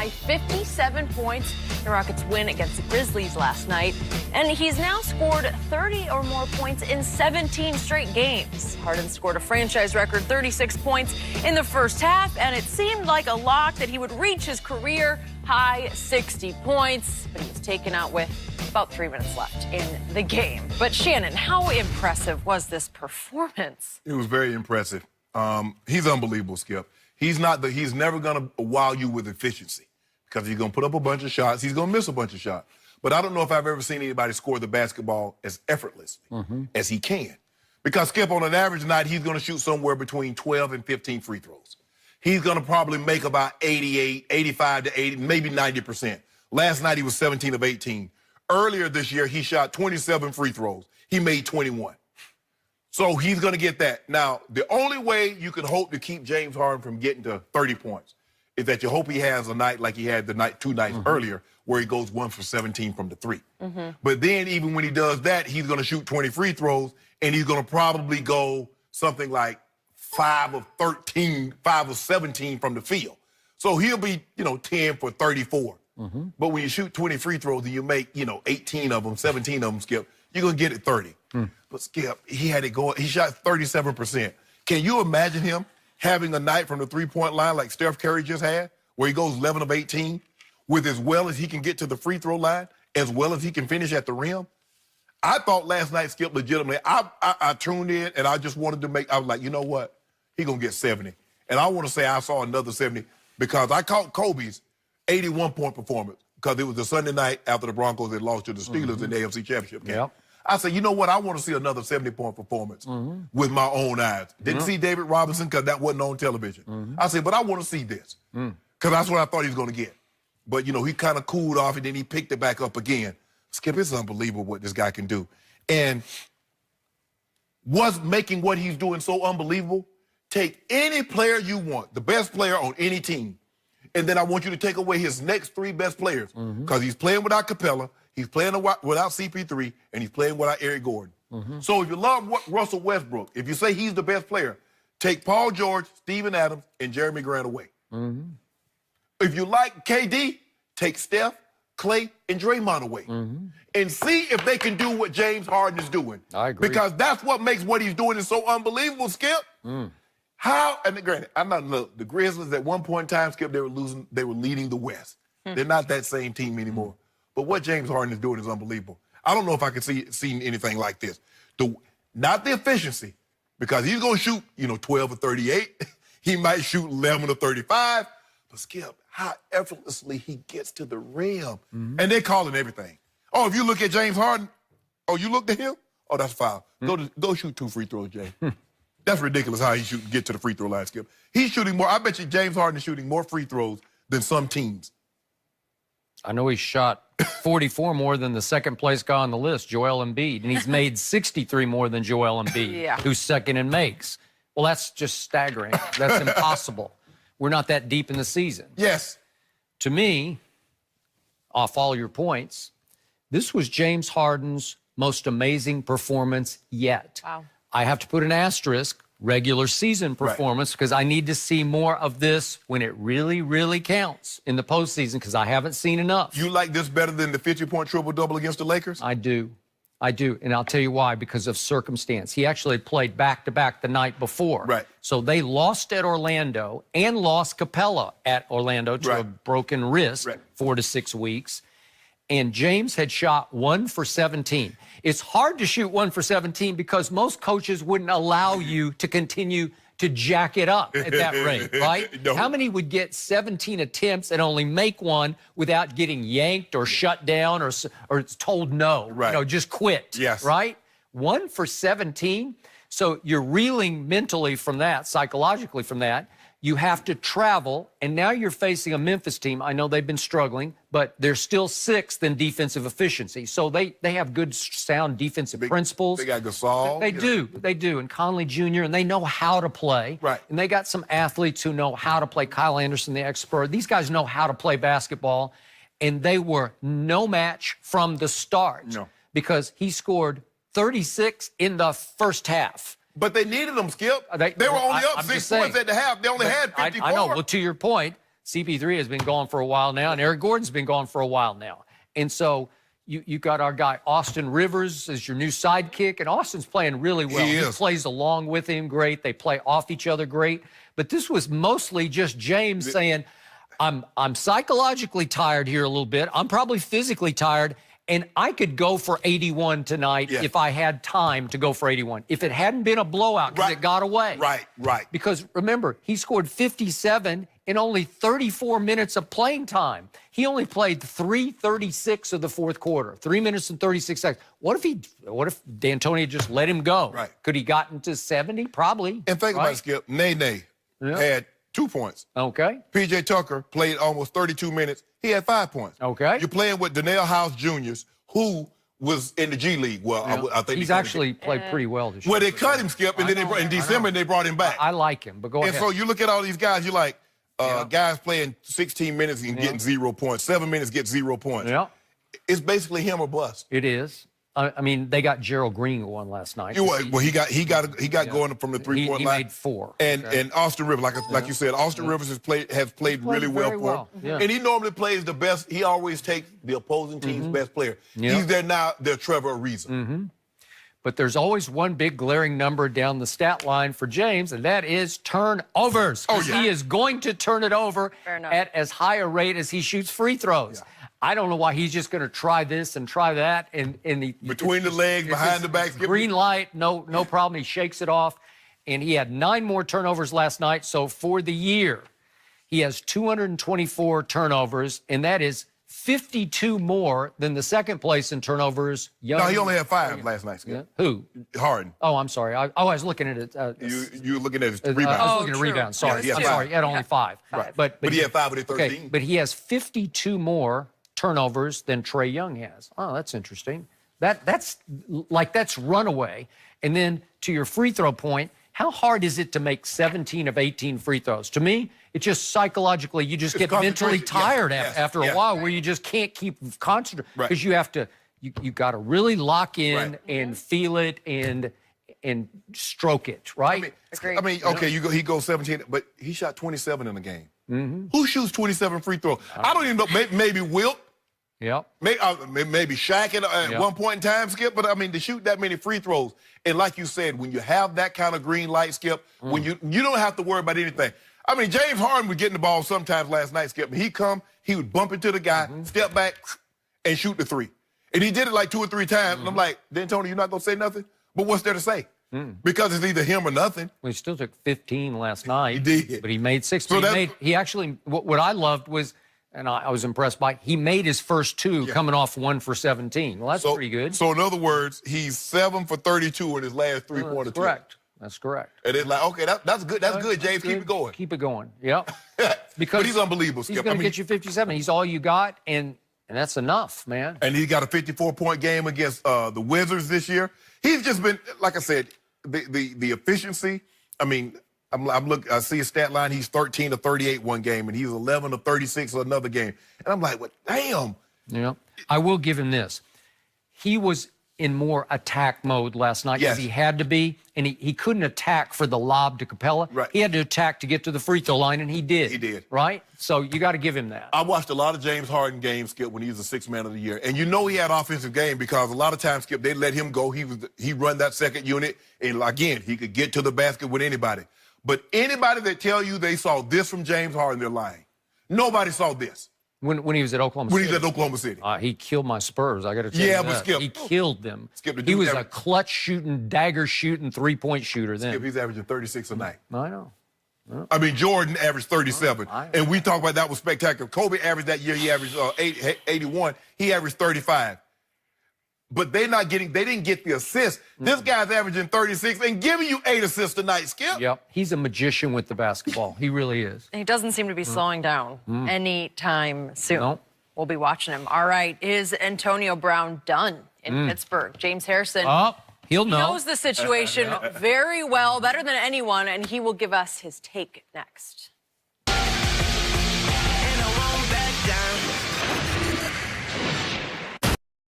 by 57 points. The Rockets win against the Grizzlies last night, and he's now scored 30 or more points in 17 straight games. Harden scored a franchise record 36 points in the first half, and it seemed like a lock that he would reach his career high 60 points, but he was taken out with about 3 minutes left in the game. But Shannon, how impressive was this performance? It was very impressive. He's unbelievable, Skip. He's never going to wow you with efficiency because he's going to put up a bunch of shots. He's going to miss a bunch of shots. But I don't know if I've ever seen anybody score the basketball as effortlessly as he can. Because, Skip, on an average night, he's going to shoot somewhere between 12 and 15 free throws. He's going to probably make about 88, 85 to 80, maybe 90%. Last night, he was 17 of 18. Earlier this year, he shot 27 free throws. He made 21. So he's going to get that. Now, the only way you can hope to keep James Harden from getting to 30 points is that you hope he has a night like he had the two nights earlier where he goes 1 for 17 from the three. But then even when he does that, he's going to shoot 20 free throws, and he's going to probably go something like 5 of 13, 5 of 17 from the field. So he'll be, 10 for 34. But when you shoot 20 free throws and you make, 18 of them, 17 of them, Skip, you're going to get it 30. But Skip, he had it going. He shot 37%. Can you imagine him having a night from the three-point line like Steph Curry just had, where he goes 11 of 18, with as well as he can get to the free throw line, as well as he can finish at the rim? I thought last night, Skip, legitimately, I tuned in and I just wanted to I was like, you know what? He's going to get 70. And I want to say I saw another 70 because I caught Kobe's 81-point performance because it was the Sunday night after the Broncos had lost to the Steelers in the AFC Championship game. I said, you know what? I want to see another 70-point performance with my own eyes. Didn't see David Robinson because that wasn't on television. I said, but I want to see this because that's what I thought he was going to get. But, he kind of cooled off and then he picked it back up again. Skip, it's unbelievable what this guy can do. And what's making what he's doing so unbelievable, take any player you want, the best player on any team, and then I want you to take away his next 3 best players because he's playing without Capella, he's playing without CP3, and he's playing without Eric Gordon. So if you love Russell Westbrook, if you say he's the best player, take Paul George, Steven Adams, and Jeremy Grant away. If you like KD, take Steph, Clay, and Draymond away. And see if they can do what James Harden is doing. I agree. Because that's what makes what he's doing is so unbelievable, Skip. How, and granted, the Grizzlies at one point in time, Skip, they were leading the West. They're not that same team anymore. But what James Harden is doing is unbelievable. I don't know if I could see anything like this. Not the efficiency, because he's going to shoot, 12 or 38. He might shoot 11 or 35. But Skip, how effortlessly he gets to the rim. And they're calling everything. Oh, if you look at James Harden, oh, you looked at him? Oh, that's foul. Go shoot 2 free throws, Jay. That's ridiculous how he get to the free throw line, Skip. He's shooting more. I bet you James Harden is shooting more free throws than some teams. I know he shot 44 more than the second-place guy on the list, Joel Embiid, and he's made 63 more than Joel Embiid, who's second in makes. Well, that's just staggering. That's impossible. We're not that deep in the season. Yes. To me, off all your points, this was James Harden's most amazing performance yet. Wow. I have to put an asterisk, regular season performance, because I need to see more of this when it really, really counts in the postseason, because I haven't seen enough. You like this better than the 50-point triple-double against the Lakers? I do. I do, and I'll tell you why, because of circumstance. He actually played back-to-back the night before. Right. So they lost at Orlando and lost Capella at Orlando to a broken wrist 4 to 6 weeks. And James had shot 1 for 17. It's hard to shoot 1 for 17 because most coaches wouldn't allow you to continue to jack it up at that rate, right? No. How many would get 17 attempts and only make one without getting yanked or shut down or told no? Right. Just quit. Yes. Right? 1 for 17. So you're reeling mentally from that, psychologically from that. You have to travel, and now you're facing a Memphis team. I know they've been struggling, but they're still 6th in defensive efficiency. So they have good, sound defensive principles. They got Gasol. They do, and Conley Jr., and they know how to play. Right. And they got some athletes who know how to play. Kyle Anderson, the expert. These guys know how to play basketball, and they were no match from the start. No. Because he scored 36 in the first half. But they needed them, Skip. They were only up 6 points at the half. They only had 54. I know. Well, to your point, CP3 has been gone for a while now, and Eric Gordon's been gone for a while now. And so you got our guy Austin Rivers as your new sidekick, and Austin's playing really well. He plays along with him great. They play off each other great. But this was mostly just James saying, I'm psychologically tired here a little bit. I'm probably physically tired, and I could go for 81 tonight if I had time to go for 81. If it hadn't been a blowout because it got away. Right. Because remember, he scored 57 in only 34 minutes of playing time. He only played 3:36 of the fourth quarter, 3 minutes and 36 seconds. What if D'Antoni just let him go? Right. Could he gotten to 70? Probably. And think about it, Skip. Nene had 2 points. Okay. P.J. Tucker played almost 32 minutes. He had 5 points. Okay. You're playing with Donnell House Jr., who was in the G League. Well, I think he's actually played pretty well this year. Well, they cut him, Skip, and then in December they brought him back. I like him, but go ahead. And so you look at all these guys, you're like, guys playing 16 minutes and getting 0 points, 7 minutes get 0 points. Yeah. It's basically him or bust. It is. I mean, they got Gerald Green who won last night. Well, he got going from the 3-point line. He made 4. And Austin Rivers, like you said, Austin Rivers has played really well for him. Yeah. And he normally plays the best. He always takes the opposing team's best player. He's there now. They're Trevor Ariza. But there's always one big glaring number down the stat line for James, and that is turnovers. He is going to turn it over at as high a rate as he shoots free throws. I don't know why he's just going to try this and try that. And between the legs, behind the back. Green light, no problem. He shakes it off. And he had 9 more turnovers last night. So for the year, he has 224 turnovers, and that is 52 more than the second place in turnovers. No, he only had 5 last night, Skip. Who? Harden. Oh, I'm sorry. I was looking at it. You were looking at his rebounds. I was looking at rebounds. Sorry. I'm sorry. He had only 5. Right. But he had 5 with it 13. Okay, but he has 52 more turnovers than Trae Young has. Oh, that's interesting. That's runaway. And then to your free throw point, how hard is it to make 17 of 18 free throws? To me, it just psychologically, you just get mentally tired after a while where you just can't keep concentrating because you have to, you got to really lock in and feel it and stroke it, right? I mean, okay, he goes 17, but he shot 27 in the game. Who shoots 27 free throws? I don't even know. Maybe Wilt. Yep. Maybe Shaq at one point in time, Skip. But I mean, to shoot that many free throws, and like you said, when you have that kind of green light, Skip, when you don't have to worry about anything. I mean, James Harden was getting the ball sometimes last night, Skip. He would bump into the guy, step back, and shoot the 3. And he did it like 2 or 3 times. And I'm like, then Tony, you're not gonna say nothing? But what's there to say? Because it's either him or nothing. Well, he still took 15 last night. He did. But he made 6. So he actually, what I loved was, and I was impressed by, he made his first 2 coming off 1 for 17. Well, that's pretty good. So in other words, he's 7 for 32 in his last 3-quarter. Correct. That's correct. And it's like, okay, that's good. That's good, James. Keep it going. Keep it going. Yep. Because but he's unbelievable, Skip. He's going to get you 57. He's all you got, and that's enough, man. And he got a 54-point game against the Wizards this year. He's just been, like I said, the efficiency. I mean, I see his stat line. He's 13 to 38 one game, and he's 11 to 36 another game. And I'm like, well, damn. Yeah. I will give him this. He was in more attack mode last night because he had to be, and he couldn't attack for the lob to Capella. Right. He had to attack to get to the free throw line, and he did. He did. Right? So you got to give him that. I watched a lot of James Harden games, Skip, when he was the 6th man of the year. And you know he had offensive game because a lot of times, Skip, they let him go. He run that second unit, and again, he could get to the basket with anybody. But anybody that tell you they saw this from James Harden, they're lying. Nobody saw this. When he was at Oklahoma City. When he was at Oklahoma City. He killed my Spurs, I got to tell you that. But Skip. He killed them. Skip, he was a clutch shooting, dagger shooting, 3-point shooter then. Skip, he's averaging 36 a night. I know. I mean, Jordan averaged 37. And we talk about that was spectacular. Kobe averaged that year, he averaged 81. He averaged 35. But they didn't get the assist. This guy's averaging 36 and giving you 8 assists tonight, Skip. Yep. He's a magician with the basketball. He really is. He doesn't seem to be slowing down anytime soon. No. We'll be watching him. All right. Is Antonio Brown done in Pittsburgh? James Harrison he'll know. knows the situation very well, better than anyone, and he will give us his take next.